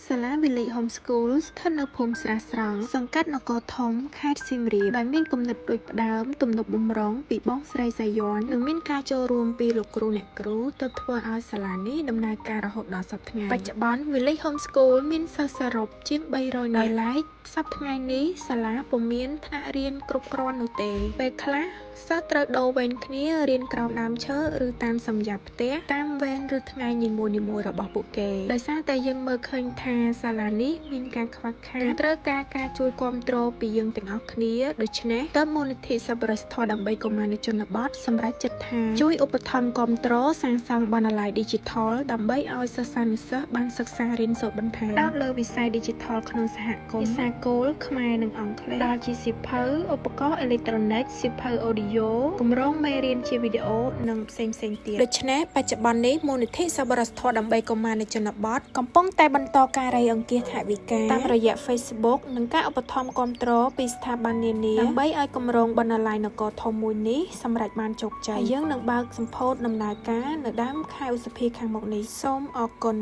សាលា Village Homeschool ស្ថិតនៅភូមិស្រះស្រង់ សង្កាត់នគរធំ ខេត្តសៀមរាប ដែលមានគំនិតដូចផ្ដើម ទំនុកបម្រុងពីបងស្រីសាយ័ន្ត និងមានការចូលរួមពីលោកគ្រូអ្នកគ្រូ ទើបធ្វើឲ្យសាលានេះដំណើរការរហូតដល់សព្វថ្ងៃ បច្ចុប្បន្ន Village Homeschool មានសិស្សសរុបជាង 300 នាក់ ដោយឡែកសព្វថ្ងៃនេះសាលាពុំមានថ្នាក់រៀនគ្រប់គ្រាន់នោះទេ ពេលខ្លះសិស្សត្រូវដូរវេនគ្នារៀនក្រោមដើមឈើ ឬតាមសំយ៉ាបផ្ទះ តាមវេនឬថ្ងៃនីមួយៗរបស់ពួកគេ ដោយសារតែយើងមើលឃើញថាសាលានេះមានការខ្វះខាត ត្រូវការការជួយគាំទ្រពីយើងទាំងអស់គ្នា ដូច្នេះទើបមូលនិធិសប្បុរសធម៌ដើម្បីកុមារនៅជនបទសម្រេចចិត្តថាជួយឧបត្ថម្ភគាំទ្រសាងសង់បណ្ណាល័យឌីជីថល ដើម្បីឲ្យសិស្សានុសិស្សបានសិក្សារៀនសូត្របន្ថែម ផ្ដោតលើវិស័យឌីជីថលក្នុងសហគមន៍ ភាសាគោល ខ្មែរ និងអង់គ្លេស ដែលជាសៀវភៅ ឧបករណ៍អេឡិចត្រូនិក សៀវភៅអូឌីយ៉ូ គម្រោងមេរៀនជាវីដេអូ និងផ្សេងៗទៀត ដូច្នេះបច្ចុប្បន្ននេះមូលនិធិសប្បុរសធម៌ដើម្បីកុមារនៅជនបទកំពុងតែបន្តការរៃអង្គាសថវិកាតាមរយៈ Facebook និងការឧបត្ថម្ភគាំទ្រពីស្ថាប័ននានាដើម្បីឲ្យគម្រោងបណ្ណាល័យនគរធំមួយនេះសម្រេចបានជោគជ័យ យើងនឹងបើកសម្ពោធដំណើរការនៅដើមខែឧសភាខាងមុខនេះ សូមអរគុណ